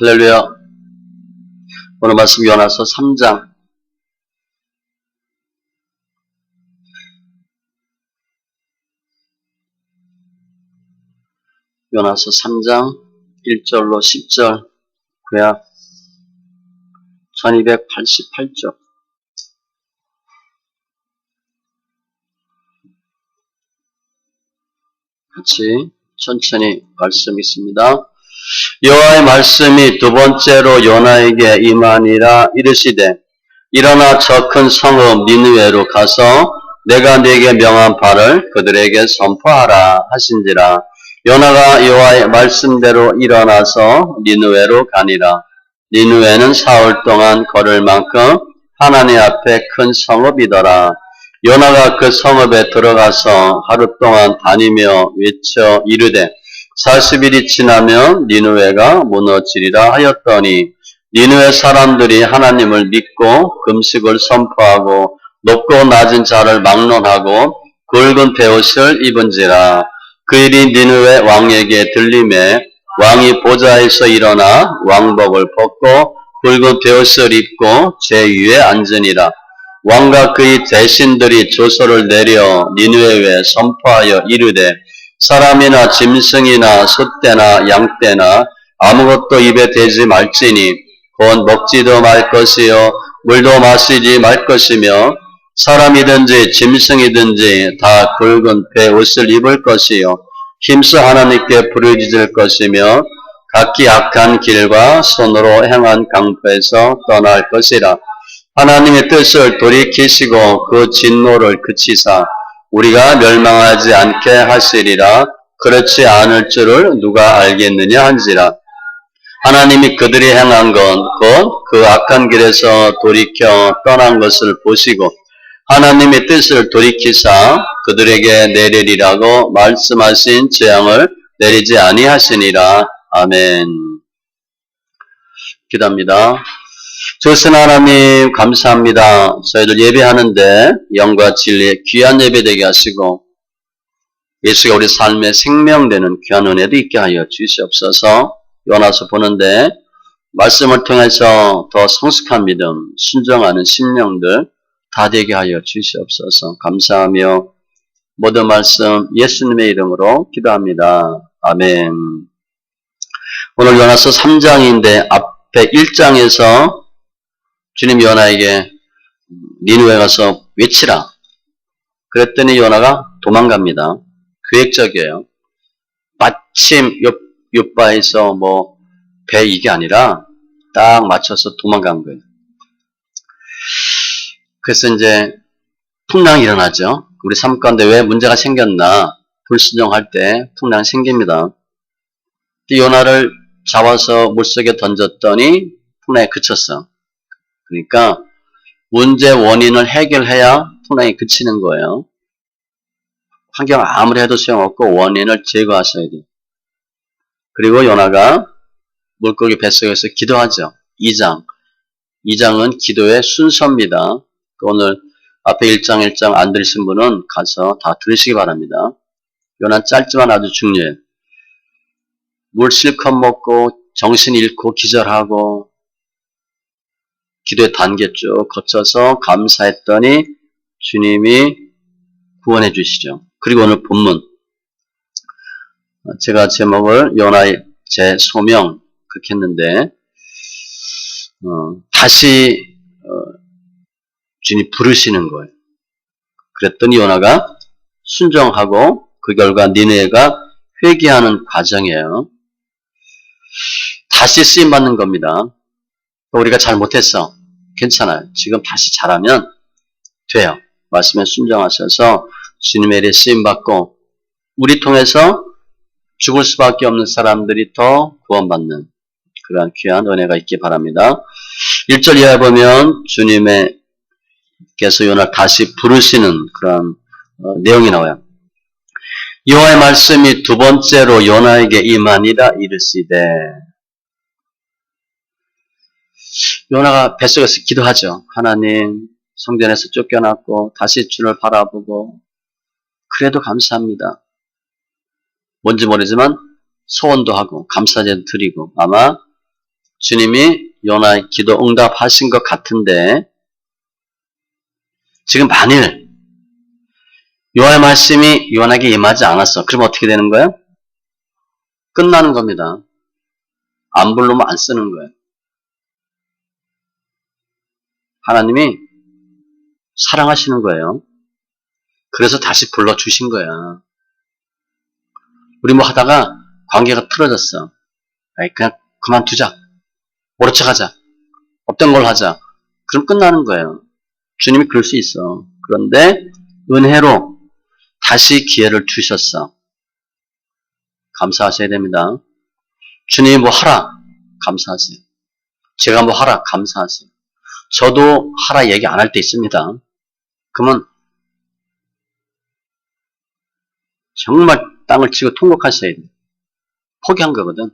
할렐루야. 오늘 말씀 요나서 3장. 요나서 3장 1절로 10절 구약 1288쪽. 같이 천천히 말씀 있습니다. 여호와의 말씀이 두 번째로 요나에게 임하니라. 이르시되 일어나 저 큰 성읍 니느웨로 가서 내가 네게 명한 바를 그들에게 선포하라 하신지라. 요나가 여호와의 말씀대로 일어나서 니느웨로 가니라. 니느웨는 사흘 동안 걸을 만큼 하나님 앞에 큰 성읍이더라. 요나가 그 성읍에 들어가서 하루 동안 다니며 외쳐 이르되 40일이 지나면 니느웨가 무너지리라 하였더니 니느웨 사람들이 하나님을 믿고 금식을 선포하고 높고 낮은 자를 막론하고 굵은 베옷을 입은지라. 그 일이 니느웨 왕에게 들림에 왕이 보좌에서 일어나 왕복을 벗고 굵은 베옷을 입고 제 위에 앉으니라. 왕과 그의 대신들이 조서를 내려 니느웨에 선포하여 이르되 사람이나 짐승이나 소떼나 양떼나 아무것도 입에 대지 말지니 곧 먹지도 말 것이요 물도 마시지 말 것이며 사람이든지 짐승이든지 다 굵은 베옷을 입을 것이요 힘써 하나님께 부르짖을 것이며 각기 악한 길과 손으로 행한 강포에서 떠날 것이라. 하나님의 뜻을 돌이키시고 그 진노를 그치사 우리가 멸망하지 않게 하시리라. 그렇지 않을 줄을 누가 알겠느냐 한지라. 하나님이 그들이 행한 건 곧 그 악한 길에서 돌이켜 떠난 것을 보시고 하나님의 뜻을 돌이키사 그들에게 내리리라고 말씀하신 재앙을 내리지 아니하시니라. 아멘. 기도합니다. 주신 하나님 감사합니다. 저희들 예배하는데 영과 진리의 귀한 예배 되게 하시고 예수가 우리 삶의 생명되는 귀한 은혜도 있게 하여 주시옵소서. 요나서 보는데 말씀을 통해서 더 성숙한 믿음, 순종하는 심령들 다 되게 하여 주시옵소서. 감사하며 모든 말씀 예수님의 이름으로 기도합니다. 아멘. 오늘 요나서 3장인데 앞에 1장에서 주님 요나에게 니느웨 가서 외치라. 그랬더니 요나가 도망갑니다. 계획적이에요. 마침 요바에서 배 이게 아니라 딱 맞춰서 도망간 거예요. 그래서 이제 풍랑이 일어나죠. 우리 삶 가운데 왜 문제가 생겼나 불순종할 때 풍랑이 생깁니다. 요나를 잡아서 물속에 던졌더니 풍랑이 그쳤어. 그러니까 문제 원인을 해결해야 풍랑이 그치는 거예요. 환경 아무리 해도 소용없고 원인을 제거하셔야 돼요. 그리고 요나가 물고기 뱃속에서 기도하죠. 2장은 기도의 순서입니다. 오늘 앞에 1장 안 들으신 분은 가서 다 들으시기 바랍니다. 요나는 짧지만 아주 중요해요. 물 실컷 먹고 정신 잃고 기절하고 기도의 단계 쭉 거쳐서 감사했더니 주님이 구원해 주시죠. 그리고 오늘 본문 제가 제목을 요나의 제 소명 그렇게 했는데 다시 주님이 부르시는 거예요. 그랬더니 요나가 순종하고 그 결과 니느웨가 회개하는 과정이에요. 다시 쓰임받는 겁니다. 우리가 잘 못했어. 괜찮아요. 지금 다시 잘하면 돼요. 말씀에 순종하셔서 주님의 일에 쓰임받고 우리 통해서 죽을 수밖에 없는 사람들이 더 구원받는 그러한 귀한 은혜가 있기 바랍니다. 1절 이하에 보면 주님께서 요나를 다시 부르시는 그런 내용이 나와요. 여호와의 말씀이 두 번째로 요나에게 임하니라. 이르시되 요나가 뱃속에서 기도하죠. 하나님 성전에서 쫓겨났고 다시 주를 바라보고 그래도 감사합니다. 뭔지 모르지만 소원도 하고 감사제도 드리고 아마 주님이 요나의 기도 응답하신 것 같은데 지금 만일 여호와의 말씀이 요나에게 임하지 않았어. 그럼 어떻게 되는 거예요? 끝나는 겁니다. 안 부르면 안 쓰는 거예요. 하나님이 사랑하시는 거예요. 그래서 다시 불러주신 거야. 우리 뭐 하다가 관계가 틀어졌어. 그냥 그만두자. 모른 척 하자. 없던 걸 하자. 그럼 끝나는 거예요. 주님이 그럴 수 있어. 그런데 은혜로 다시 기회를 주셨어. 감사하셔야 됩니다. 주님이 뭐 하라. 감사하세요. 제가 뭐 하라. 감사하세요. 저도 하라 얘기 안 할 때 있습니다. 그러면 정말 땅을 치고 통곡하셔야 돼요. 포기한 거거든.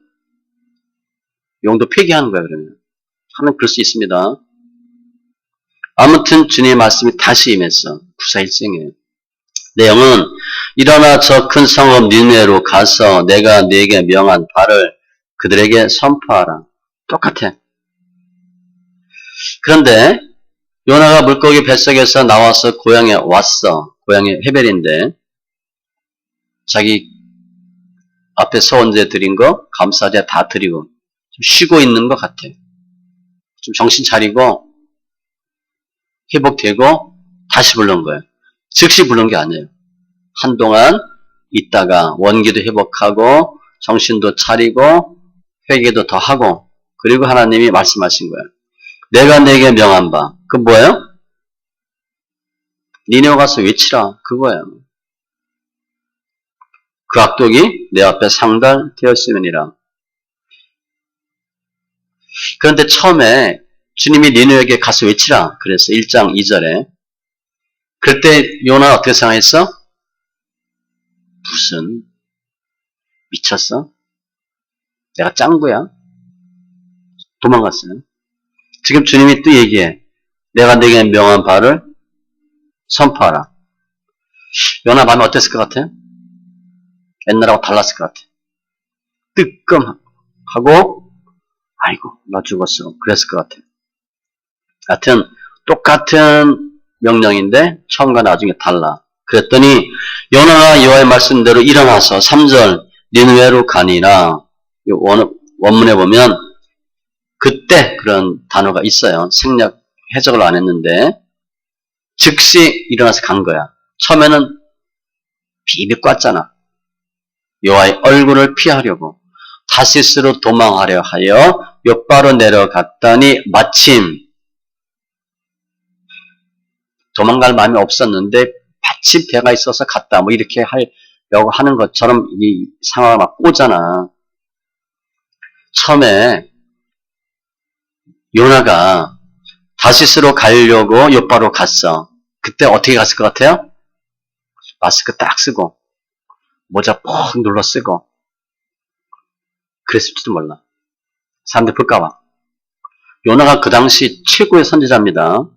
용도 폐기하는 거야, 그러면. 하면 그럴 수 있습니다. 아무튼 주님의 말씀이 다시 임했어. 구사일생이에요. 내용은 일어나 저 큰 성읍 니느웨로 가서 내가 네게 명한 바를 그들에게 선포하라. 똑같아. 그런데 요나가 물고기 뱃속에서 나와서 고향에 왔어. 고향이 헤벨인데 자기 앞에 서원제 드린 거 감사제 다 드리고 좀 쉬고 있는 것 같아. 좀 정신 차리고 회복되고 다시 부른 거예요. 즉시 부른 게 아니에요. 한동안 있다가 원기도 회복하고 정신도 차리고 회개도 더 하고 그리고 하나님이 말씀하신 거예요. 내가 네게 명한 바. 그 뭐예요? 니네와 가서 외치라. 그거예요. 그 악독이 내 앞에 상달되었으니라. 그런데 처음에 주님이 니느웨에게 가서 외치라. 그래서 1장 2절에. 그때 요나가 어떻게 생각했어? 무슨 미쳤어? 내가 짱구야? 도망갔어요. 지금 주님이 또 얘기해. 내가 네게 명한 바를 선포하라. 요나 마음이 어땠을 것 같아요? 옛날하고 달랐을 것 같아요. 뜨끔하고 아이고 나 죽었어. 그랬을 것 같아요. 하여튼 똑같은 명령인데 처음과 나중에 달라. 그랬더니 요나가 여호와의 말씀대로 일어나서 3절 니느웨로 가니라. 원문에 보면 그때 그런 단어가 있어요. 생략 해석을 안 했는데 즉시 일어나서 간 거야. 처음에는 비비 꽈잖아. 여호와의 얼굴을 피하려고 다시스로 도망하려 하여 욥바로 내려갔더니 마침 도망갈 마음이 없었는데 마침 배가 있어서 갔다. 뭐 이렇게 하려고 하는 것처럼 이 상황을 막 꼬잖아. 처음에 요나가 다시스로 가려고 욥바로 갔어. 그때 어떻게 갔을 것 같아요? 마스크 딱 쓰고 모자 퍽 눌러 쓰고 그랬을지도 몰라. 사람들 볼까봐. 요나가 그 당시 최고의 선지자입니다.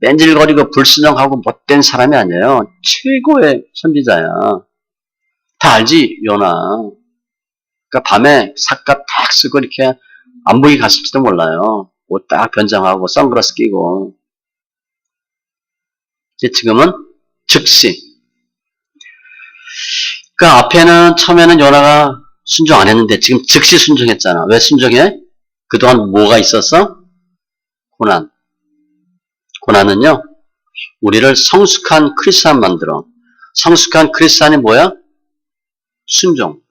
뺀질거리고 불순종하고 못된 사람이 아니에요. 최고의 선지자야. 다 알지, 요나. 그러니까 밤에 삿갓 딱 쓰고 이렇게 안 보이게 갔을지도 몰라요. 옷 딱 변장하고 선글라스 끼고. 이제 지금은 즉시. 그 앞에는 처음에는 요나가 순종 안 했는데 지금 즉시 순종했잖아. 왜 순종해? 그동안 뭐가 있었어? 고난. 고난은요, 우리를 성숙한 크리스찬 만들어. 성숙한 크리스찬이 뭐야? 순종.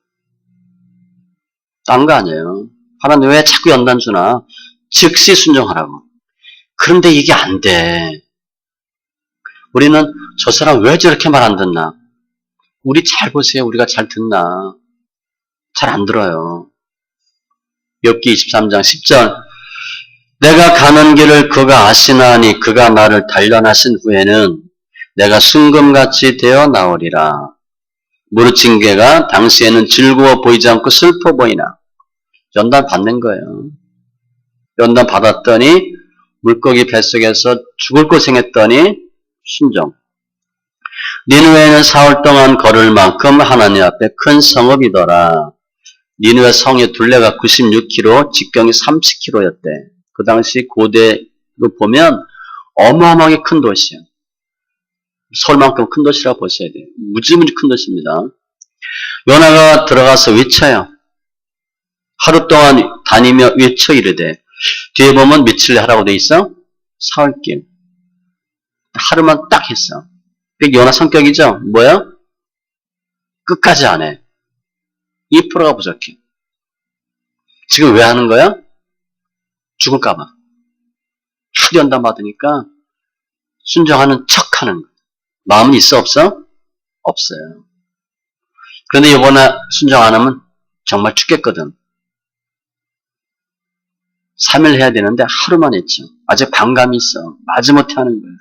딴 거 아니에요. 하나님 왜 자꾸 연단 주나? 즉시 순종하라고. 그런데 이게 안 돼. 우리는 저 사람 왜 저렇게 말 안 듣나? 우리 잘 보세요. 우리가 잘 듣나? 잘 안 들어요. 욥기 23장 10절 내가 가는 길을 그가 아시나니 그가 나를 단련하신 후에는 내가 순금같이 되어 나오리라. 무르친 개가 당시에는 즐거워 보이지 않고 슬퍼 보이나. 연단 받는 거예요. 연단 받았더니 물고기 뱃속에서 죽을 고생했더니 순종. 니느웨는 사흘 동안 걸을 만큼 하나님 앞에 큰 성읍이더라. 니느웨 성의 둘레가 96km, 직경이 30km였대. 그 당시 고대로 보면 어마어마하게 큰 도시야. 서울만큼 큰 도시라고 보셔야 돼요. 무지무지 큰 도시입니다. 요나가 들어가서 외쳐요. 하루 동안 다니며 외쳐 이르되, 뒤에 보면 며칠 하라고 돼 있어? 사흘길. 하루만 딱 했어. 그게 요나 성격이죠? 뭐야? 끝까지 안 해. 2%가 부족해. 지금 왜 하는 거야? 죽을까봐. 하도 연단 받으니까 순종하는 척 하는 거야. 마음은 있어 없어? 없어요. 그런데 이번에 순종 안 하면 정말 죽겠거든. 3일 해야 되는데 하루만 했죠. 아직 반감이 있어. 마지못해 하는 거예요.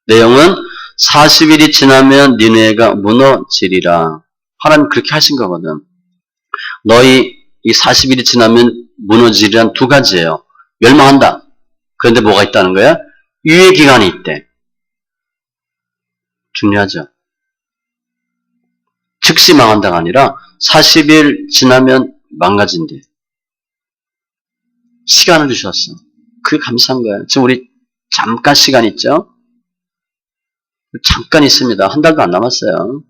내용은 40일이 지나면 니느웨가 무너지리라. 하나님 그렇게 하신 거거든. 너희 이 40일이 지나면 무너지리란 두 가지예요. 멸망한다. 그런데 뭐가 있다는 거야? 유예 기간이 있대. 중요하죠. 즉시 망한다가 아니라 40일 지나면 망가진대. 시간을 주셨어. 그게 감사한 거야. 지금 우리 잠깐 시간 있죠? 잠깐 있습니다. 한 달도 안 남았어요.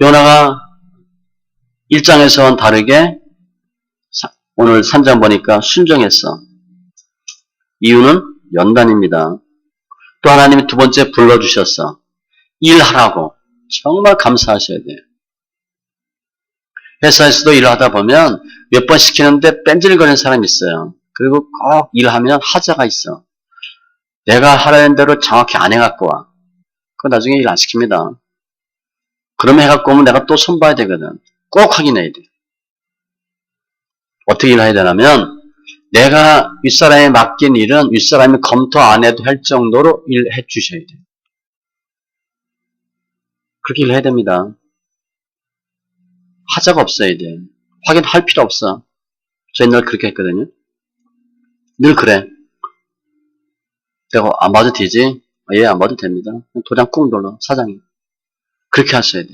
요나가 1장에서는 다르게 오늘 3장 보니까 순종했어. 이유는 연단입니다. 또 하나님이 두 번째 불러주셨어. 일하라고. 정말 감사하셔야 돼요. 회사에서도 일을 하다 보면 몇 번 시키는데 뺀질거리는 사람이 있어요. 그리고 꼭 일하면 하자가 있어. 내가 하라는 대로 정확히 안 해갖고 와. 그거 나중에 일 안 시킵니다. 그러면 해갖고 오면 내가 또 손봐야 되거든. 꼭 확인해야 돼. 어떻게 일해야 되냐면 내가 윗사람에 맡긴 일은 윗사람이 검토 안 해도 할 정도로 일해 주셔야 돼. 그렇게 일해야 됩니다. 하자가 없어야 돼. 확인할 필요 없어. 저 옛날 그렇게 했거든요. 늘 그래. 내가 안 봐도 되지? 예, 안 봐도 됩니다. 도장 꾹 눌러, 사장님. 그렇게 하셔야 돼.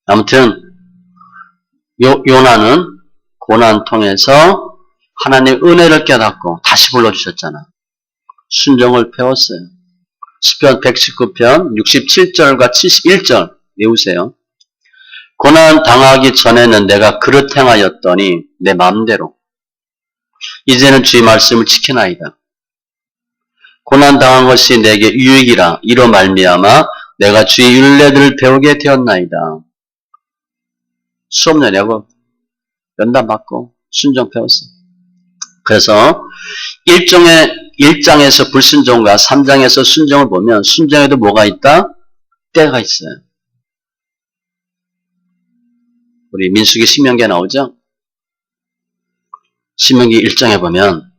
아무튼 요나는 고난 통해서 하나님의 은혜를 깨닫고 다시 불러주셨잖아. 순종을 배웠어요. 시편 119편 67절과 71절 외우세요. 고난 당하기 전에는 내가 그릇 행하였더니 내 마음대로 이제는 주의 말씀을 지키나이다. 고난 당한 것이 내게 유익이라 이로 말미암아 내가 주의 율례들을 배우게 되었나이다. 수업료냐고 연단 받고 순종 배웠어. 그래서 1장에서 불순종과 3장에서 순종을 보면 순종에도 뭐가 있다? 때가 있어요. 우리 민수기 신명기에 나오죠? 신명기 1장에 보면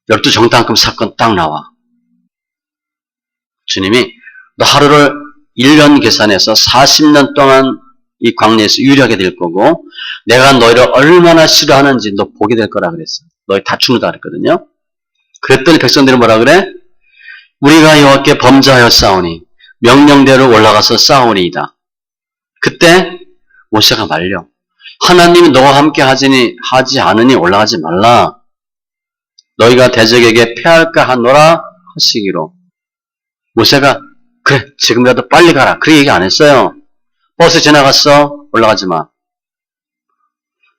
12정탐금 사건 딱 나와. 주님이 너 하루를 1년 계산해서 40년 동안 이 광야에서 유리하게 될 거고 내가 너희를 얼마나 싫어하는지 너 보게 될 거라 그랬어. 너희 다 죽는다 그랬거든요. 그랬더니 백성들이 뭐라 그래? 우리가 여호와께 범죄하여 싸우니 명령대로 올라가서 싸우니이다. 그때 모세가 말려. 하나님이 너와 함께 하지 않으니 올라가지 말라. 너희가 대적에게 패할까 하노라 하시기로. 모세가 그래 지금이라도 빨리 가라. 그렇게 얘기 안 했어요. 버스 지나갔어. 올라가지 마.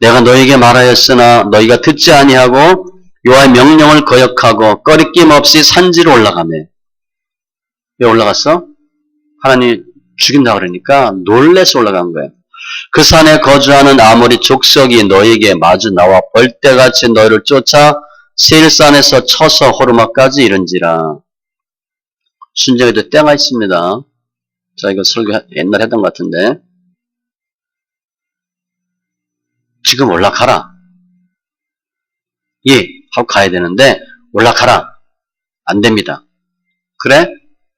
내가 너희에게 말하였으나 너희가 듣지 아니하고 여호와의 명령을 거역하고 꺼리낌 없이 산지로 올라가매. 왜 올라갔어? 하나님 죽인다 그러니까 놀래서 올라간 거예요. 그 산에 거주하는 아모리 족속이 너희에게 마주 나와 벌떼같이 너희를 쫓아 세일산에서 쳐서 호르마까지 이른지라. 순종에도 때가 있습니다. 자, 이거 설교 옛날에 했던 것 같은데. 지금 올라가라. 예, 하고 가야 되는데 올라가라. 안 됩니다. 그래?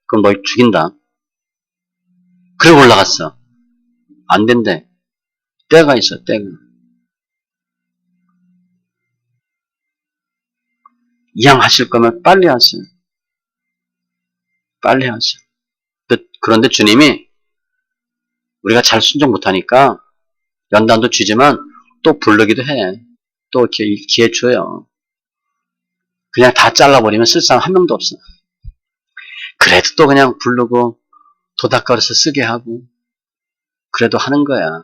그럼 너희 죽인다. 그래 올라갔어. 안 된대. 때가 있어, 때가. 이왕 하실 거면 빨리 하세요. 빨리 하세요. 그런데 주님이 우리가 잘 순종 못하니까 연단도 주지만 또 부르기도 해. 또 이렇게 기회 줘요. 그냥 다 잘라버리면 쓸 사람 한 명도 없어. 그래도 또 그냥 부르고 도닥거려서 쓰게 하고 그래도 하는 거야.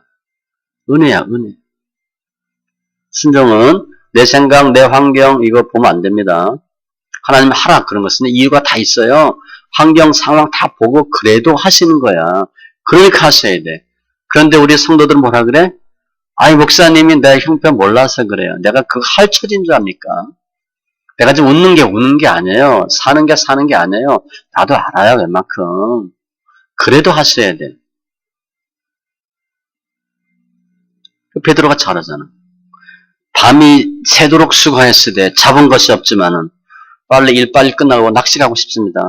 은혜야, 은혜. 순종은 내 생각, 내 환경 이거 보면 안 됩니다. 하나님 하라 그런 것은 이유가 다 있어요. 환경, 상황 다 보고 그래도 하시는 거야. 그러니까 하셔야 돼. 그런데 우리 성도들은 뭐라 그래? 아이 목사님이 내 형편 몰라서 그래요. 내가 그거 할 처지인 줄 압니까? 내가 지금 웃는 게 아니에요. 사는 게 아니에요. 나도 알아요, 웬만큼. 그래도 하셔야 돼. 베드로가 잘하잖아. 밤이 새도록 수고했으되 잡은 것이 없지만은 일 빨리 끝나고 낚시 가고 싶습니다.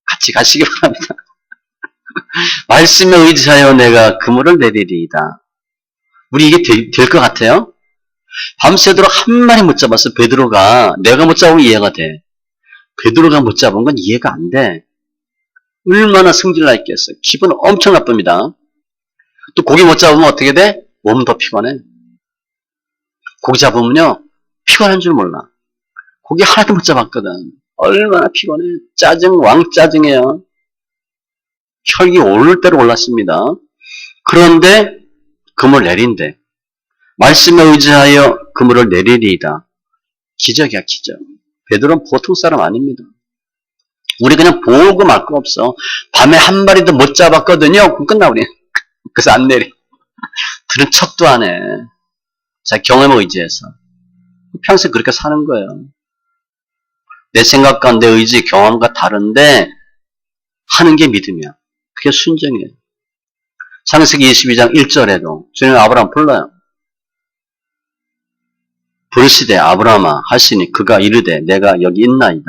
같이 가시기 바랍니다. 말씀에 의지하여 내가 그물을 내리리이다. 우리 이게 될 것 같아요? 밤새도록 한 마리 못 잡았어. 베드로가 내가 못 잡으면 이해가 돼. 베드로가 못 잡은 건 이해가 안 돼. 얼마나 성질나 있겠어. 기분 엄청 나쁩니다. 또 고기 못 잡으면 어떻게 돼? 몸은 더 피곤해. 고기 잡으면요 피곤한 줄 몰라. 고기 하나도 못 잡았거든. 얼마나 피곤해. 짜증 왕짜증이에요. 혈기 오를 대로 올랐습니다. 그런데 그물 내린대. 말씀에 의지하여 그물을 내리리이다. 기적이야, 기적. 베드로는 보통 사람 아닙니다. 우리 그냥 보고 말 거 없어. 밤에 한 마리도 못 잡았거든요. 그럼 끝나 우리. 그래서 안 내려. 들은 척도 안 해. 자, 경험에 의지해서. 평생 그렇게 사는 거예요. 내 생각과 내 의지, 경험과 다른데 하는 게 믿음이야. 그게 순종이에요. 창세기 22장 1절에도 주님 아브라함 불러요. 부르시되 아브라함아 하시니 그가 이르되 내가 여기 있나이다.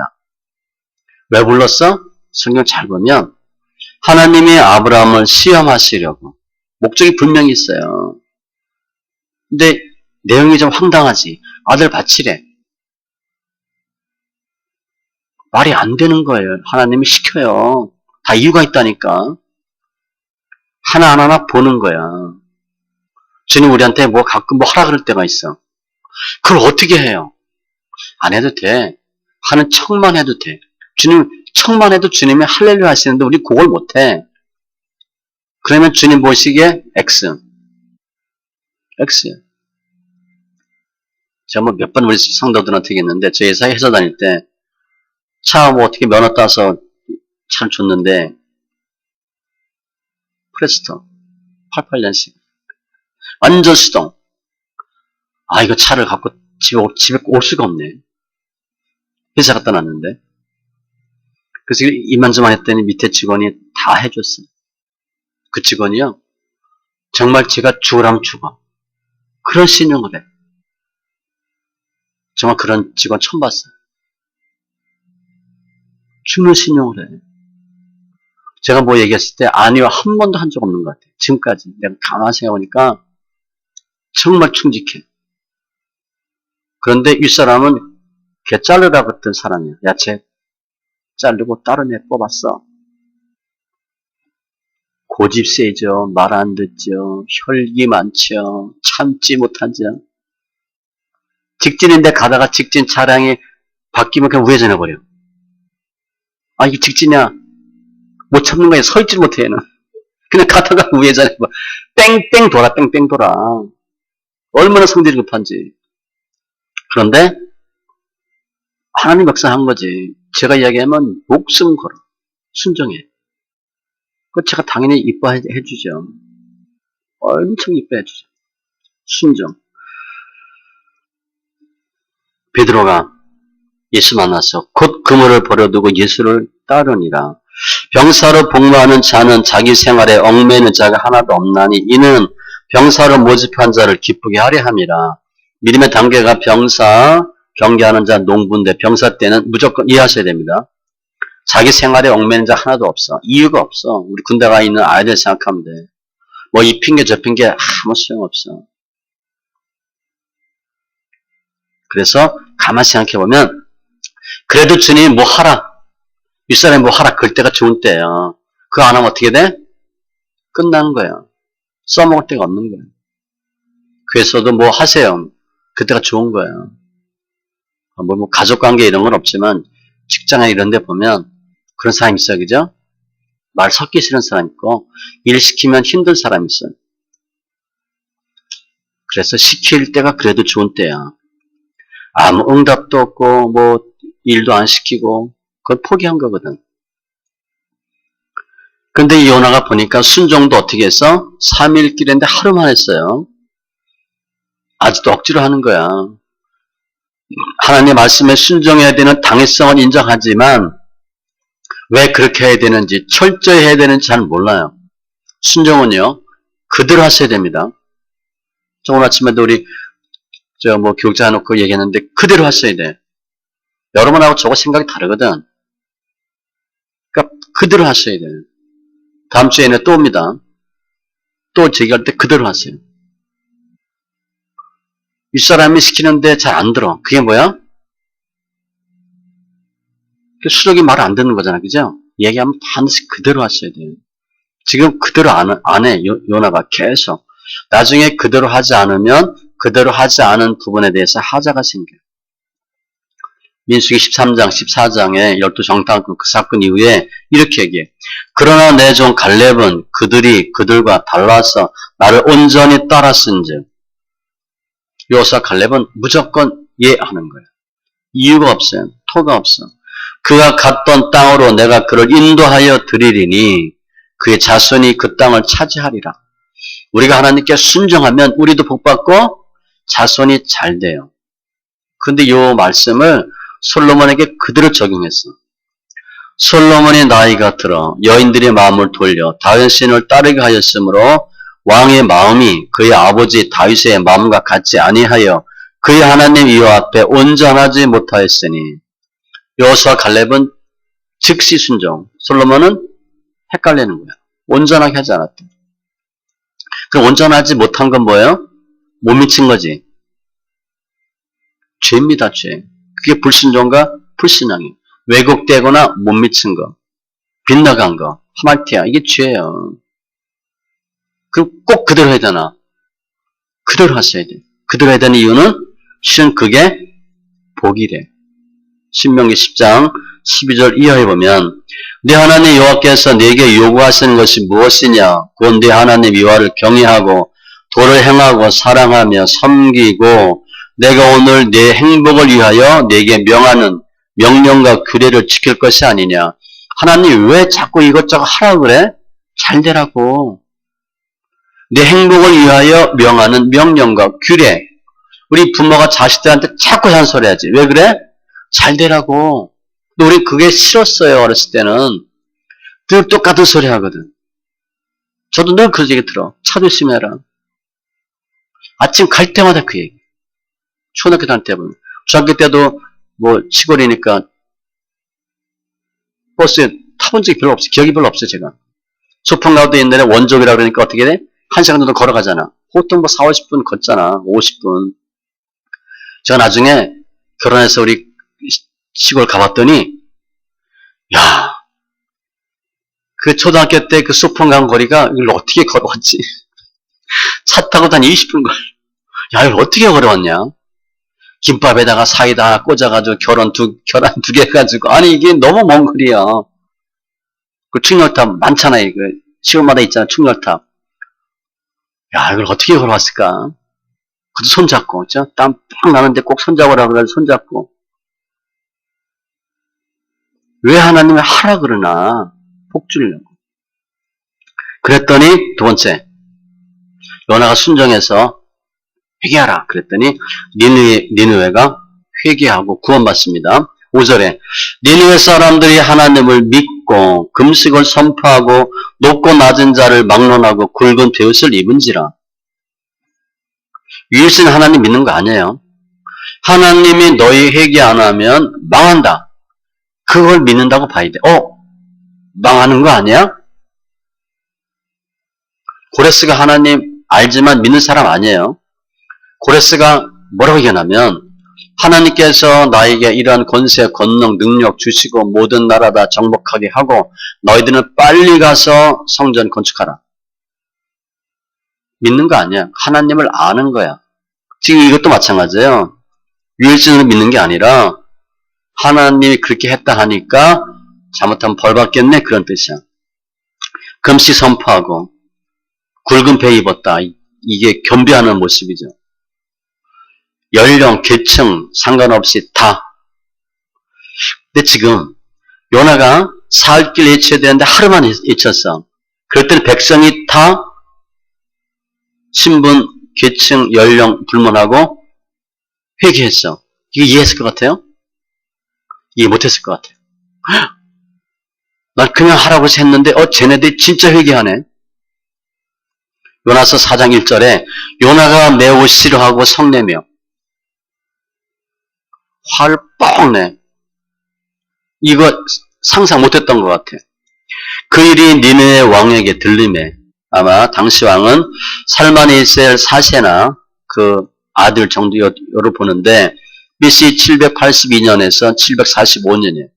왜 불렀어? 성경 잘 보면 하나님이 아브라함을 시험하시려고 목적이 분명히 있어요. 근데 내용이 좀 황당하지. 아들 바치래. 말이 안 되는 거예요. 하나님이 시켜요. 다 이유가 있다니까. 하나하나 보는 거야. 주님 우리한테 가끔 하라 그럴 때가 있어. 그걸 어떻게 해요? 안 해도 돼. 하는 척만 해도 돼. 주님 척만 해도 주님이 할렐루야 하시는데 우리 그걸 못해. 그러면 주님 보시기에 X. 제가 몇 번 우리 성도들한테 얘기했는데 저희 회사에 회사 다닐 때 차 어떻게 면허 따서 차를 줬는데 프레스토 88년식 완전 수동. 아 이거 차를 갖고 집에 올 수가 없네. 회사 갖다 놨는데. 그래서 이만저만 했더니 밑에 직원이 다 해줬어. 그 직원이요. 정말 제가 죽으라면 죽어. 그런 신용을 해. 정말 그런 직원 처음 봤어요. 죽는 신용을 해. 제가 얘기했을 때 아니요 한 번도 한 적 없는 것 같아요. 지금까지 내가 가만히 생각해보니까 정말 충직해. 그런데 윗사람은 걔 자르라고 했던 사람이야. 야채 자르고 다른 애 뽑았어. 고집 세죠. 말 안 듣죠. 혈기 많죠. 참지 못하죠. 직진인데 가다가 직진 차량이 바뀌면 그냥 우회전해버려. 아 이게 직진이야. 못 참는 거야. 서 있질 못해 얘는. 그냥 가다가 우회전해버. 뺑뺑 돌아. 얼마나 성질이 급한지. 그런데 하나님 역사한 거지. 제가 이야기하면 목숨 걸어. 순종해. 그 제가 당연히 이뻐해 주죠. 엄청 이뻐해 주죠. 순종. 베드로가 예수 만나서 곧 그물을 버려두고 예수를 따르니라. 병사로 복무하는 자는 자기 생활에 얽매이는 자가 하나도 없나니 이는 병사로 모집한 자를 기쁘게 하려 함이라. 믿음의 단계가 병사, 경계하는 자, 농부인데 병사 때는 무조건 이해하셔야 됩니다. 자기 생활에 얽매이는 자 하나도 없어. 이유가 없어. 우리 군대 가 있는 아이들 생각하면 돼. 이 핑계 저 핑계 아무 소용없어. 그래서 가만히 생각해보면 그래도 주님이 하라. 윗사람이 하라. 그럴 때가 좋은 때예요. 그거 안 하면 어떻게 돼? 끝나는 거예요. 써먹을 데가 없는 거예요. 그래서도 뭐 하세요. 그때가 좋은 거예요. 뭐 가족관계 이런 건 없지만 직장에 이런 데 보면 그런 사람이 있어요. 그죠? 말 섞기 싫은 사람 있고 일 시키면 힘든 사람이 있어요. 그래서 시킬 때가 그래도 좋은 때야. 아무 응답도 없고 뭐 일도 안 시키고 그걸 포기한 거거든. 근데 이 요나가 보니까 순종도 어떻게 했어? 3일 길인데 하루만 했어요. 아직도 억지로 하는 거야. 하나님의 말씀에 순종해야 되는 당위성은 인정하지만 왜 그렇게 해야 되는지 철저히 해야 되는지 잘 몰라요. 순종은요. 그대로 하셔야 됩니다. 오늘 아침에도 우리 교육자 해놓고 얘기했는데 그대로 하셔야 돼. 여러분하고 저거 생각이 다르거든. 그러니까 그대로 하셔야 돼. 다음 주에는 또 옵니다. 또 제기할 때 그대로 하세요. 윗사람이 시키는데 잘 안 들어. 그게 뭐야? 수력이 말 안 듣는 거잖아. 그죠? 얘기하면 반드시 그대로 하셔야 돼요. 지금 그대로 안 해. 요나가 계속. 나중에 그대로 하지 않으면 그대로 하지 않은 부분에 대해서 하자가 생겨요. 민수기 13장, 14장에 12정탐 그 사건 이후에 이렇게 얘기해. 그러나 내 종 갈렙은 그들과 달라서 나를 온전히 따랐은즉. 요사 갈렙은 무조건 예하는 거예요. 이유가 없어요. 토가 없어. 그가 갔던 땅으로 내가 그를 인도하여 드리리니 그의 자손이 그 땅을 차지하리라. 우리가 하나님께 순종하면 우리도 복받고 자손이 잘 돼요. 근데 이 말씀을 솔로몬에게 그대로 적용했어. 솔로몬이 나이가 들어 여인들의 마음을 돌려 다윗 신을 따르게 하였으므로 왕의 마음이 그의 아버지 다윗의 마음과 같지 아니하여 그의 하나님 여호와 앞에 온전하지 못하였으니 여호수아 갈렙은 즉시 순종. 솔로몬은 헷갈리는 거야. 온전하게 하지 않았다. 그럼 온전하지 못한 건 뭐예요? 못 미친 거지. 죄입니다. 죄. 그게 불순종과 불신앙이에요. 왜곡되거나 못 미친 거. 빗나간 거. 하말티아. 이게 죄예요. 그럼 꼭 그대로 해야 되나? 그대로 하셔야 돼. 그대로 해야 되는 이유는 실은 그게 복이래. 신명기 10장 12절 이하에 보면 네 하나님 여호와께서 네게 요구하시는 것이 무엇이냐? 곧 네 하나님 여호와를 경외하고 도를 행하고 사랑하며 섬기고 내가 오늘 네 행복을 위하여 네게 명하는 명령과 규례를 지킬 것이 아니냐? 하나님 왜 자꾸 이것저것 하라 그래? 잘 되라고. 내 행복을 위하여 명하는 명령과 규례. 우리 부모가 자식들한테 자꾸 잔소리하지. 왜 그래? 잘 되라고. 근데 우리 그게 싫었어요. 어렸을 때는. 늘 똑같은 소리 하거든. 저도 늘 그 얘기 들어. 차 조심해라. 아침 갈 때마다 그 얘기. 초등학교 다닐 때 보면. 중학교 때도 뭐 시골이니까 버스에 타본 적이 별로 없어요. 기억이 별로 없어요. 제가. 소풍 가도 옛날에 원족이라 그러니까 어떻게 돼? 1시간 정도 걸어가잖아. 보통 뭐 4, 50분 걷잖아. 50분. 제가 나중에 결혼해서 우리 시골 가봤더니 야, 그 초등학교 때 그 소풍 간 거리가 이걸 어떻게 걸어왔지? 차 타고 한 20분 걸. 야, 이걸 어떻게 걸어왔냐? 김밥에다가 사이다 꽂아가지고 계란 두 개 해가지고. 아니, 이게 너무 먼 거리야. 그 충렬탑 많잖아요. 그 시골마다 있잖아. 충렬탑. 야, 이걸 어떻게 걸어왔을까? 그것도 손잡고, 그죠? 땀 팍 나는데 꼭 손잡으라고 그래서 손잡고. 왜 하나님이 하라 그러나? 복 주려고. 그랬더니, 두 번째. 요나가 순종해서 회개하라. 그랬더니, 니느웨가 회개하고 구원받습니다. 5절에, 니느웨 사람들이 하나님을 믿고, 금식을 선포하고, 높고 낮은 자를 막론하고, 굵은 베옷을 입은지라. 위에서는 하나님 믿는 거 아니에요. 하나님이 너희 회개 안 하면 망한다. 그걸 믿는다고 봐야 돼. 망하는 거 아니야? 고레스가 하나님 알지만 믿는 사람 아니에요. 고레스가 뭐라고 얘기하냐면 하나님께서 나에게 이러한 권세, 권능, 능력 주시고 모든 나라 다 정복하게 하고 너희들은 빨리 가서 성전 건축하라. 믿는 거 아니야. 하나님을 아는 거야. 지금 이것도 마찬가지예요. 유일신을 믿는 게 아니라 하나님이 그렇게 했다 하니까 잘못하면 벌 받겠네 그런 뜻이야. 금식 선포하고 굵은 배 입었다. 이게 겸비하는 모습이죠. 연령, 계층 상관없이 다. 근데 지금 요나가 사흘길 외쳐야 되는데 하루만 외쳤어. 그럴 때는 백성이 다 신분, 계층, 연령 불문하고 회개했어. 이거 이해했을 것 같아요? 이해 못했을 것 같아요. 난 그냥 하라고 해서 했는데 쟤네들이 진짜 회개하네. 요나서 4장 1절에 요나가 매우 싫어하고 성내며 화를 뻥 내. 이거 상상 못했던 것 같아. 그 일이 니느웨 왕에게 들림에 아마 당시 왕은 살마네셀 4세나 그 아들 정도로 보는데 BC 782년에서 745년이에요.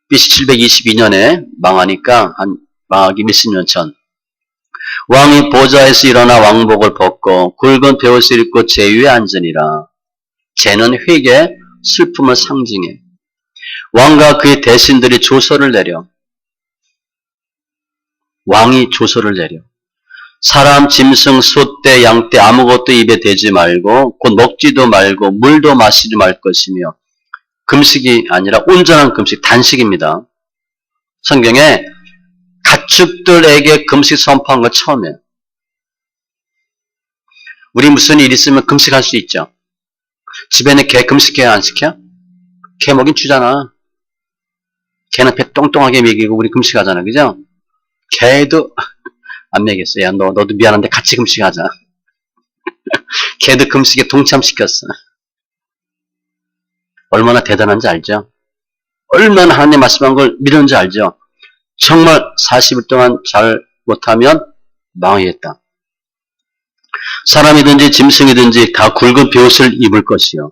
BC 722년에 망하니까 망하기 몇십 년 전. 왕이 보좌에서 일어나 왕복을 벗고 굵은 베옷을 입고 제위에 앉으니라. 제는 회개, 슬픔을 상징해. 왕과 그의 대신들이 조서를 내려. 왕이 조서를 내려. 사람, 짐승, 소떼, 양떼 아무것도 입에 대지 말고 곧 먹지도 말고 물도 마시지 말 것이며 금식이 아니라 온전한 금식, 단식입니다. 성경에 가축들에게 금식 선포한 거 처음이에요. 우리 무슨 일 있으면 금식할 수 있죠. 집에는 개 금식해 안 시켜? 개 먹인 주잖아. 개는 배 똥똥하게 먹이고 우리 금식하잖아. 그죠? 개도 안 먹였어. 야, 너도 미안한데 같이 금식하자. 개도 금식에 동참시켰어. 얼마나 대단한지 알죠? 얼마나 하나님 말씀한 걸 믿었는지 알죠? 정말 40일 동안 잘 못하면 망하겠다. 사람이든지 짐승이든지 다 굵은 베옷을 입을 것이요.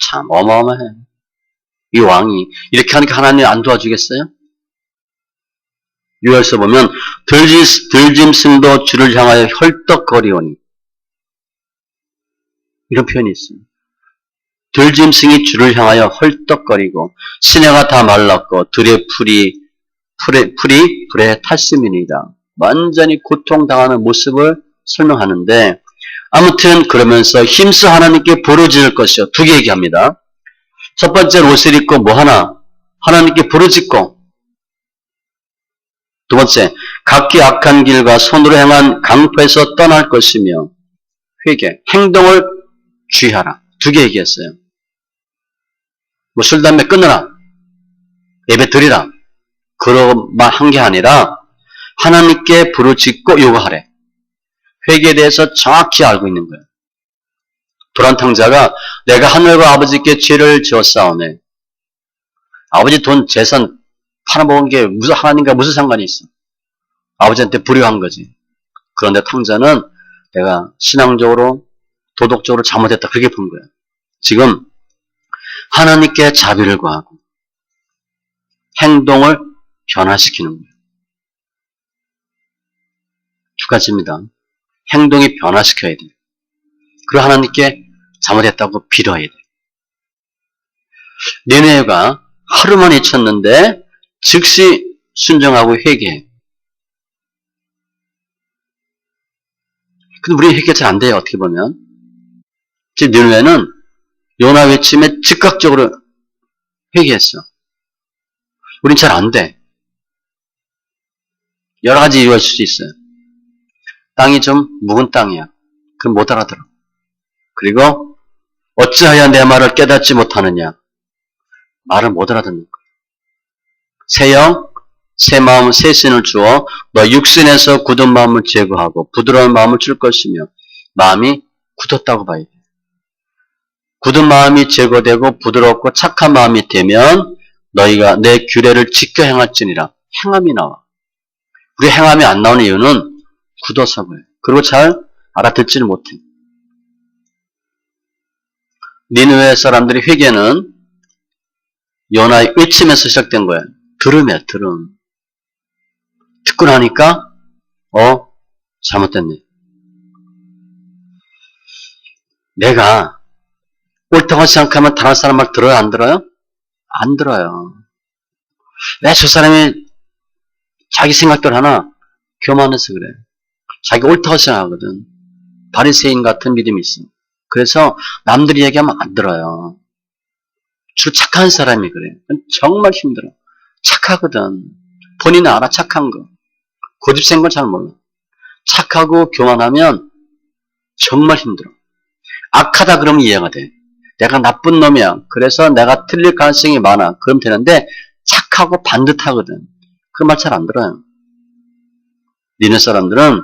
참 어마어마해. 이 왕이 이렇게 하니까 하나님 안 도와주겠어요? 유월서 보면 들짐승도 주를 향하여 헐떡거리오니 이런 표현이 있어요. 들짐승이 주를 향하여 헐떡거리고 시내가 다 말랐고 들의 풀이 불에 탔음이니이다. 완전히 고통당하는 모습을 설명하는데 아무튼 그러면서 힘써 하나님께 부르짖을 것이요. 두 개 얘기합니다. 첫 번째는 옷을 입고 뭐 하나? 하나님께 부르짖고 두 번째, 각기 악한 길과 손으로 행한 강포에서 떠날 것이며 회개, 행동을 주의하라. 두 개 얘기했어요. 뭐 술, 담배 끊으라. 예배 드리라. 그런만 한 게 아니라 하나님께 부르짖고 요구하래. 회개에 대해서 정확히 알고 있는 거예요. 도란탕자가 내가 하늘과 아버지께 죄를 지었사오네. 아버지 돈, 재산 팔아먹은 게 하나님과 무슨 상관이 있어? 아버지한테 불효한 거지. 그런데 탕자는 내가 신앙적으로, 도덕적으로 잘못했다. 그렇게 본 거야. 지금 하나님께 자비를 구하고 행동을 변화시키는 거예요. 두 가지입니다. 행동이 변화시켜야 돼요. 그리고 하나님께 잘못했다고 빌어야 돼요. 니느웨가 하루만 외쳤는데 즉시 순종하고 회개해. 근데 우리 회개 잘 안 돼요. 어떻게 보면. 지금 니느웨는 요나 외침에 즉각적으로 회개했어. 우린 잘 안 돼. 여러 가지 이유가 있을 수 있어요. 땅이 좀 묵은 땅이야. 그럼 못 알아들어. 그리고 어찌하여 내 말을 깨닫지 못하느냐. 말을 못 알아듣는 거야. 새 영, 새 마음, 새 신을 주어 너 육신에서 굳은 마음을 제거하고 부드러운 마음을 줄 것이며 마음이 굳었다고 봐야 돼. 굳은 마음이 제거되고 부드럽고 착한 마음이 되면 너희가 내 규례를 지켜 행할지니라. 행함이 나와. 우리 행함이 안 나오는 이유는 굳어서 그래. 그리고 잘 알아듣지를 못해. 니느웨 사람들의 회개는 요나의 외침에서 시작된 거예요. 들음이야, 들음. 듣고 나니까 잘못됐네. 내가 옳다고 생각하면 다른 사람 말 들어요, 안 들어요? 안 들어요. 왜 저 사람이 자기 생각대로 하나? 교만해서 그래. 자기 옳다고 생각하거든. 바리새인 같은 믿음이 있어. 그래서 남들이 얘기하면 안 들어요. 주로 착한 사람이 그래. 정말 힘들어. 착하거든. 본인은 알아, 착한 거. 고집센 건 잘 몰라. 착하고 교만하면 정말 힘들어. 악하다 그러면 이해가 돼. 내가 나쁜 놈이야. 그래서 내가 틀릴 가능성이 많아. 그럼 되는데 착하고 반듯하거든. 그런 말 잘 안 들어요. 니네 사람들은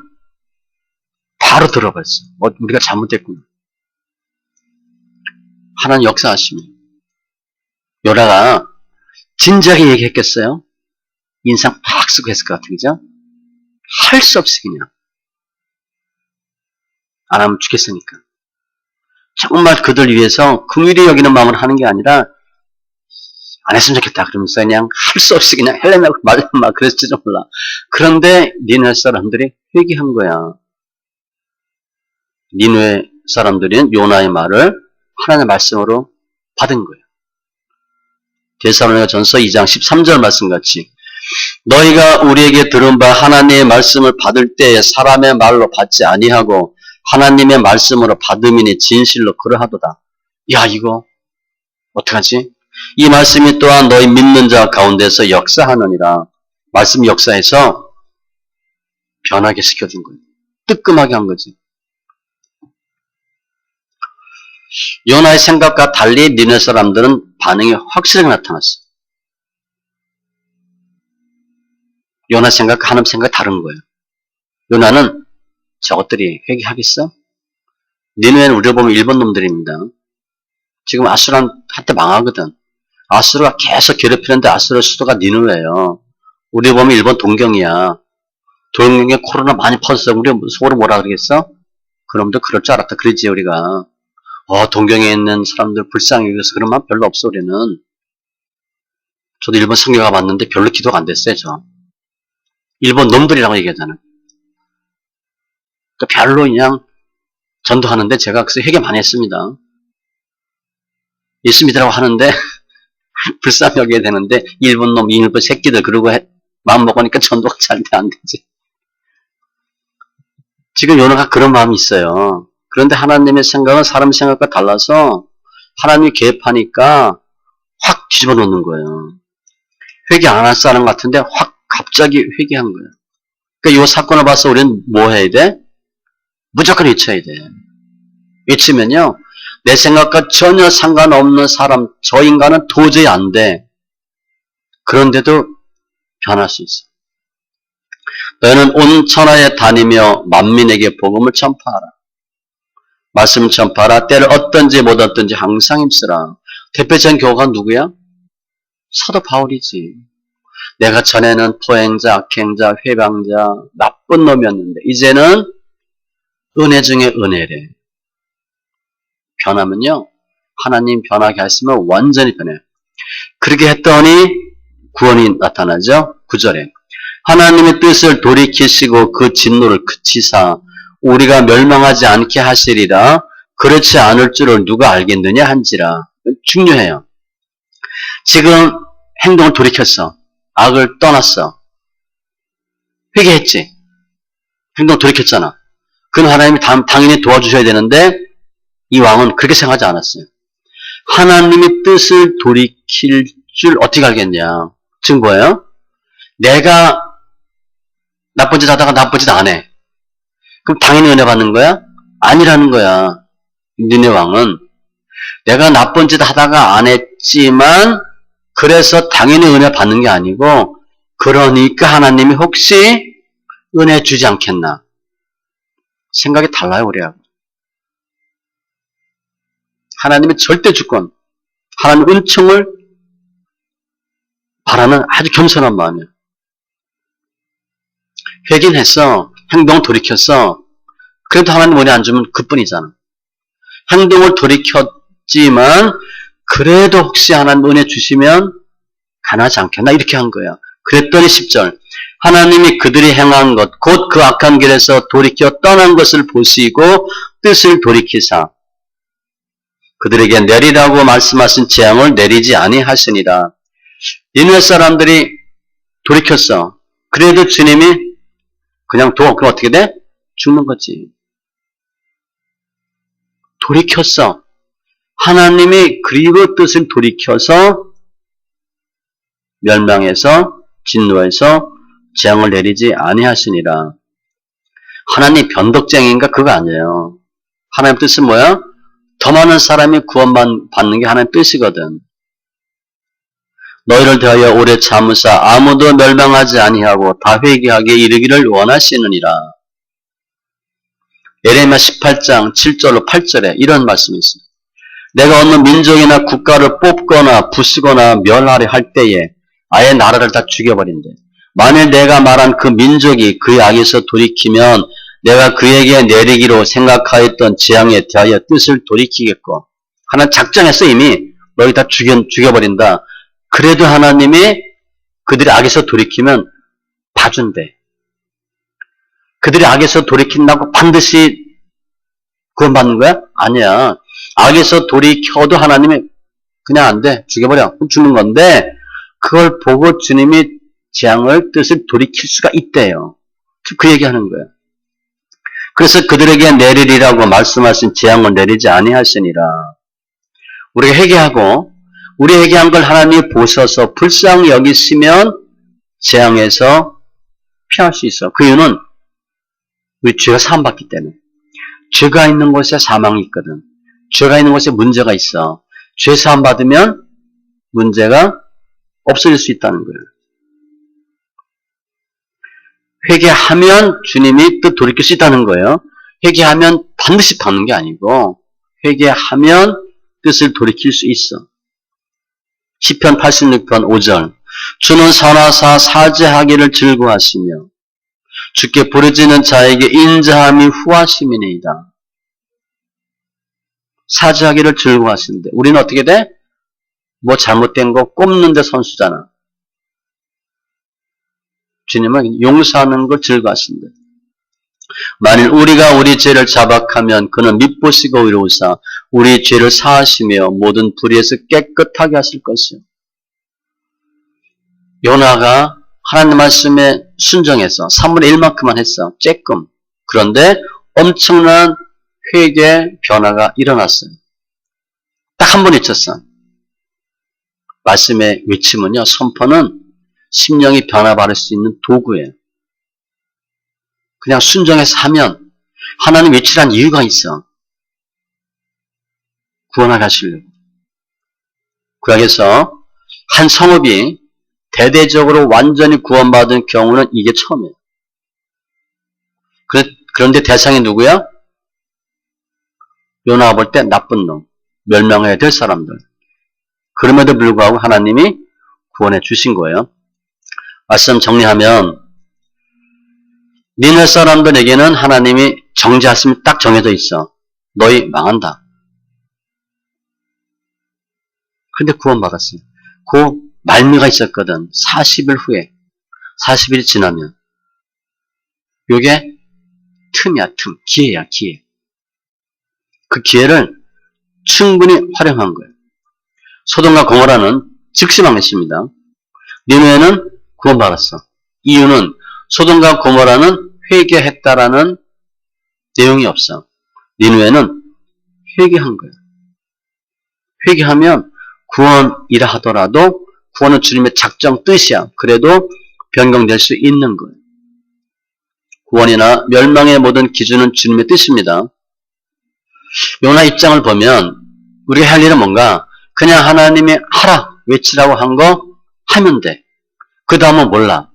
바로 들어버렸어. 우리가 잘못됐구나. 하나님 역사하시면 요나가 진지하게 얘기했겠어요? 인상 팍 쓰고 했을 것 같아. 그죠? 할 수 없이 그냥. 안 하면 죽겠으니까. 정말 그들 위해서 긍휼히 여기는 마음을 하는 게 아니라 안 했으면 좋겠다 그러면서 그냥 할 수 없이 그냥 헬레나고 말만 막 그랬을지도 몰라. 그런데 니네 사람들이 회개한 거야. 니네 사람들은 요나의 말을 하나님의 말씀으로 받은 거예요. 데살로니가 전서 2장 13절 말씀같이 너희가 우리에게 들은 바 하나님의 말씀을 받을 때에 사람의 말로 받지 아니하고 하나님의 말씀으로 받음이니 진실로 그러하도다. 야, 이거 어떡하지? 이 말씀이 또한 너희 믿는 자 가운데서 역사하느니라. 말씀 역사에서 변하게 시켜준 거예요. 뜨끔하게 한 거지. 요나의 생각과 달리 니네 사람들은 반응이 확실하게 나타났어. 요나 생각과 하나님 생각이 다른 거예요. 요나는 저것들이 회개하겠어? 니네는 우리가 보면 일본 놈들입니다. 지금 아수르는 한때 망하거든. 아수르가 계속 괴롭히는데 아수르 수도가 니누에요. 우리 보면 일본 동경이야. 동경에 코로나 많이 퍼졌어. 우리 속으로 뭐라 그러겠어? 그놈도 그럴 줄 알았다. 그러지 우리가. 동경에 있는 사람들 불쌍히 여겨서 그런 마음 별로 없어 우리는. 저도 일본 성경 가봤는데 별로 기도가 안 됐어요. 저. 일본 놈들이라고 얘기하잖아요. 그러니까 별로 그냥 전도하는데 제가 그래서 회개 많이 했습니다. 예수 믿으라고 하는데 불쌍히 여겨야 되는데 일본 놈, 일본 새끼들 그러고 마음 먹으니까 전도가 잘 안 되지. 지금 요나가 그런 마음이 있어요. 그런데 하나님의 생각은 사람 생각과 달라서 하나님이 개입하니까 확 뒤집어 놓는 거예요. 회개 안 할 사람 같은데 확 갑자기 회개한 거예요. 그러니까 이 사건을 봐서 우리는 뭐 해야 돼? 무조건 외쳐야 돼. 외치면요. 내 생각과 전혀 상관없는 사람, 저 인간은 도저히 안 돼. 그런데도 변할 수 있어. 너희는 온 천하에 다니며 만민에게 복음을 전파하라. 말씀을 전파하라. 때를 얻든지 못 얻든지 항상 힘쓰라. 대표적인 교우가 누구야? 사도 바울이지. 내가 전에는 포행자, 악행자, 회방자, 나쁜 놈이었는데 이제는 은혜 중에 은혜래. 변하면요. 하나님 변하게 하시면 완전히 변해요. 그렇게 했더니 구원이 나타나죠. 9절에 하나님의 뜻을 돌이키시고 그 진노를 그치사 우리가 멸망하지 않게 하시리라. 그렇지 않을 줄을 누가 알겠느냐 한지라. 중요해요. 지금 행동을 돌이켰어. 악을 떠났어. 회개했지. 행동 돌이켰잖아. 그건 하나님이 당연히 도와주셔야 되는데 이 왕은 그렇게 생각하지 않았어요. 하나님의 뜻을 돌이킬 줄 어떻게 알겠냐. 지금 뭐예요? 내가 나쁜 짓 하다가 나쁜 짓 안 해. 그럼 당연히 은혜 받는 거야? 아니라는 거야. 니네 왕은 내가 나쁜 짓 하다가 안 했지만 그래서 당연히 은혜 받는 게 아니고 그러니까 하나님이 혹시 은혜 주지 않겠나. 생각이 달라요 우리하고. 하나님의 절대 주권, 하나님 은총을 바라는 아주 겸손한 마음이에요. 회개는 했어. 행동을 돌이켰어. 그래도 하나님 은혜 안 주면 그뿐이잖아. 행동을 돌이켰지만 그래도 혹시 하나님 은혜 주시면 가능하지 않겠나 이렇게 한 거야. 그랬더니 10절 하나님이 그들이 행한 것, 곧 그 악한 길에서 돌이켜 떠난 것을 보시고 뜻을 돌이키사 그들에게 내리라고 말씀하신 재앙을 내리지 아니하시니라. 니느웨 사람들이 돌이켰어. 그래도 주님이 그냥 그럼 어떻게 돼? 죽는 거지. 돌이켰어. 하나님이 그리고 뜻을 돌이켜서 멸망해서 진노해서 재앙을 내리지 아니하시니라. 하나님 변덕쟁이인가? 그거 아니에요. 하나님 뜻은 뭐야? 더 많은 사람이 구원만 받는 게 하나님 뜻이거든. 너희를 대하여 오래 참으사 아무도 멸망하지 아니하고 다 회개하게 이르기를 원하시느니라. 예레미야 18장 7절로 8절에 이런 말씀이 있습니다. 내가 어느 민족이나 국가를 뽑거나 부수거나 멸하려 할 때에 아예 나라를 다 죽여버린대. 만일 내가 말한 그 민족이 그의 악에서 돌이키면 내가 그에게 내리기로 생각하였던 재앙에 대하여 뜻을 돌이키겠고. 하나님 작정했어 이미. 너희 다 죽여버린다. 그래도 하나님이 그들이 악에서 돌이키면 봐준대. 그들이 악에서 돌이킨다고 반드시 구원받는 거야? 아니야. 악에서 돌이켜도 하나님이 그냥 안 돼. 죽여버려. 죽는 건데 그걸 보고 주님이 재앙을 뜻을 돌이킬 수가 있대요. 그 얘기하는 거예요. 그래서 그들에게 내리리라고 말씀하신 재앙을 내리지 아니하시니라. 우리가 회개하고 우리 회개한 걸 하나님이 보셔서 불쌍히 여기시면 재앙에서 피할 수 있어. 그 이유는 우리 죄가 사함받기 때문에. 죄가 있는 곳에 사망이 있거든. 죄가 있는 곳에 문제가 있어. 죄 사함받으면 문제가 없어질 수 있다는 거예요. 회개하면 주님이 또 돌이킬 수 있다는 거예요. 회개하면 반드시 받는 게 아니고 회개하면 뜻을 돌이킬 수 있어. 시편 86편 5절 주는 선하사 사죄하기를 즐거워하시며 주께 부르짖는 자에게 인자함이 후하심이니이다. 사죄하기를 즐거워하시는데 우리는 어떻게 돼? 뭐 잘못된 거 꼽는데 선수잖아. 주님은 용서하는 걸 즐거워하신다. 만일 우리가 우리 죄를 자박하면 그는 밉보시고 의로우사 우리 죄를 사하시며 모든 불의에서 깨끗하게 하실 것이요. 요나가 하나님 말씀에 순종해서 3분의 1만큼만 했어. 쬐끔. 그런데 엄청난 회개 변화가 일어났어요. 딱 한 번 있었어. 말씀의 외침은요. 선포는 심령이 변화받을 수 있는 도구예요. 그냥 순종해서 하면 하나님 외치란 이유가 있어. 구원하게 하시려고. 구약에서 한 성읍이 대대적으로 완전히 구원받은 경우는 이게 처음이에요. 그런데 대상이 누구야? 요나가 볼 때 나쁜 놈, 멸망해야 될 사람들. 그럼에도 불구하고 하나님이 구원해 주신 거예요. 말씀 정리하면 니네 사람들에게는 하나님이 정죄하심이 딱 정해져 있어. 너희 망한다. 그런데 구원받았어요. 그 말미가 있었거든. 40일 후에. 40일이 지나면. 요게 틈이야, 틈. 기회야, 기회. 그 기회를 충분히 활용한 거예요. 소돔과 고모라는 즉시 망했습니다. 니느웨는 구원받았어. 이유는 소돔과 고모라는 회개했다라는 내용이 없어. 니느웨는 회개한 거예요. 회개하면 구원이라 하더라도 구원은 주님의 작정 뜻이야. 그래도 변경될 수 있는 거예요. 구원이나 멸망의 모든 기준은 주님의 뜻입니다. 요나 입장을 보면 우리가 할 일은 뭔가 그냥 하나님이 하라 외치라고 한 거 하면 돼. 그 다음은 몰라.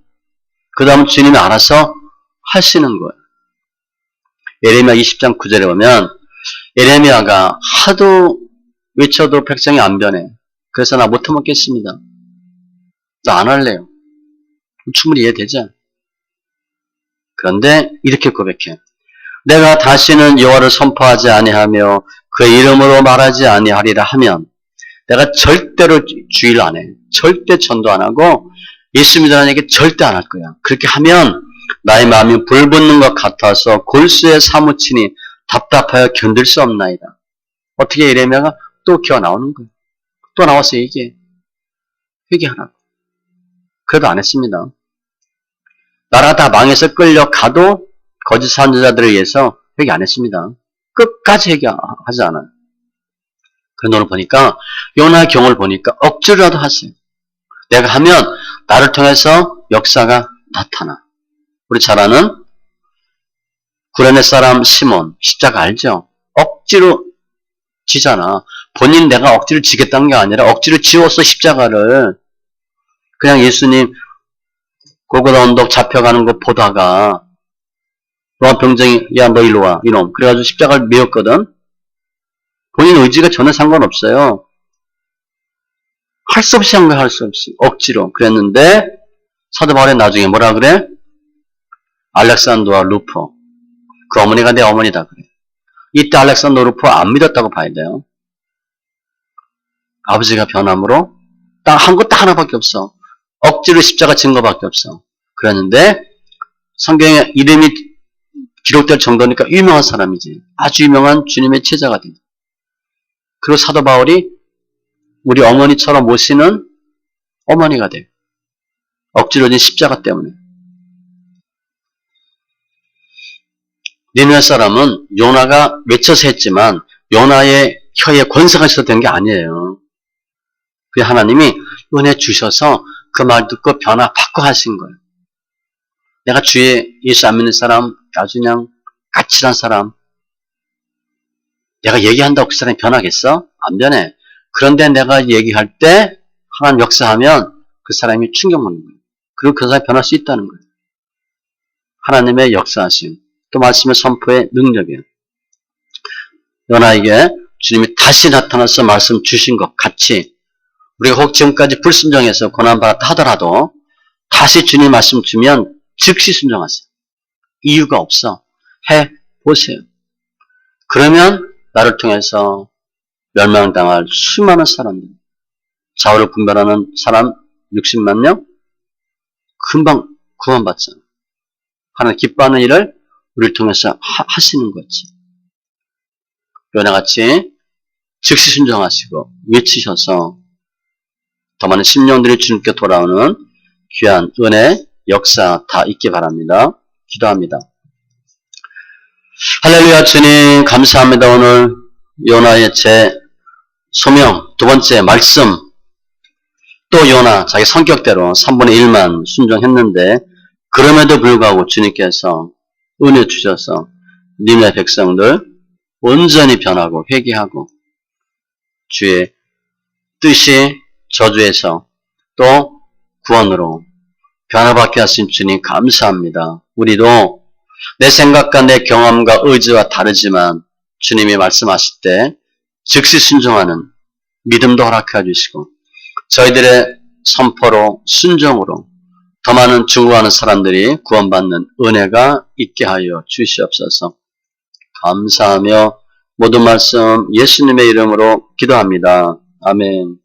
그 다음은 주님이 알아서 하시는 거예요. 예레미야 20장 9절에 보면 예레미야가 하도 외쳐도 백성이 안 변해. 그래서 나 못 해먹겠습니다. 나 안 할래요. 충분히 이해되죠? 그런데 이렇게 고백해. 내가 다시는 여호와를 선포하지 아니하며 그의 이름으로 말하지 아니하리라 하면 내가 절대로 주의를 안 해. 절대 전도 안 하고 예수 믿으라는 얘기 절대 안 할 거야. 그렇게 하면 나의 마음이 불붙는 것 같아서 골수에 사무치니 답답하여 견딜 수 없나이다. 어떻게 예레미야가 또 기어 나오는 거예요. 또 나와서 얘기해. 회개하라고. 그래도 안 했습니다. 나라가 다 망해서 끌려가도 거짓 선지자들에 의해서 회개 안 했습니다. 끝까지 회개하지 않아요. 그런 걸 보니까 요나의 경우를 보니까 억지로라도 하세요. 내가 하면 나를 통해서 역사가 나타나. 우리 잘 아는 구레네 사람 시몬 십자가 알죠? 억지로 지잖아. 본인 내가 억지로 지겠다는 게 아니라 억지로 지웠어 십자가를. 그냥 예수님 골고다 언덕 잡혀가는 거 보다가 로마 병정이 야 너 일로 와 이놈 그래가지고 십자가를 메었거든. 본인 의지가 전혀 상관없어요. 할 수 없이 한 거야. 할 수 없이 억지로 그랬는데 사도 바울이 나중에 뭐라 그래? 알렉산더와 루포 그 어머니가 내 어머니다 그래. 이때 알렉산더 루포 안 믿었다고 봐야 돼요. 아버지가 변함으로 딱 한 거 딱 하나밖에 없어. 억지로 십자가 진 거밖에 없어. 그랬는데 성경에 이름이 기록될 정도니까 유명한 사람이지. 아주 유명한 주님의 제자가 돼. 그리고 사도 바울이 우리 어머니처럼 모시는 어머니가 돼. 억지로 진 십자가 때문에. 니느웨 사람은 요나가 외쳐서 했지만 요나의 혀에 권세가 있어서 된 게 아니에요. 그 하나님이 은혜 주셔서 그 말 듣고 변화 바꿔 하신 거예요. 내가 주의 예수 안 믿는 사람 아주 그냥 까칠한 사람 내가 얘기한다고 그 사람이 변하겠어? 안 변해. 그런데 내가 얘기할 때 하나님 역사하면 그 사람이 충격 먹는 거예요. 그리고 그 사람이 변할 수 있다는 거예요. 하나님의 역사하심 또 말씀의 선포의 능력이에요. 요나에게 주님이 다시 나타나서 말씀 주신 것 같이 우리가 혹 지금까지 불순종해서 고난받았다 하더라도 다시 주님 말씀 주면 즉시 순종하세요. 이유가 없어. 해보세요. 그러면 나를 통해서 멸망당할 수많은 사람들 좌우를 분별하는 사람 60만 명 금방 구원받잖아. 하나님 기뻐하는 일을 우리를 통해서 하시는 거지. 요나같이 즉시 순종하시고 외치셔서 더 많은 심령들이 주님께 돌아오는 귀한 은혜, 역사 다 있기 바랍니다. 기도합니다. 할렐루야 주님 감사합니다. 오늘 요나의 제 소명 두 번째 말씀 또 요나 자기 성격대로 3분의 1만 순종했는데 그럼에도 불구하고 주님께서 은혜 주셔서 님의 백성들 온전히 변하고 회개하고 주의 뜻이 저주에서 또 구원으로 변화받게 하신 주님 감사합니다. 우리도 내 생각과 내 경험과 의지와 다르지만 주님이 말씀하실 때 즉시 순종하는 믿음도 허락해 주시고 저희들의 선포로 순종으로 더 많은 중국하는 사람들이 구원받는 은혜가 있게 하여 주시옵소서. 감사하며 모든 말씀 예수님의 이름으로 기도합니다. 아멘.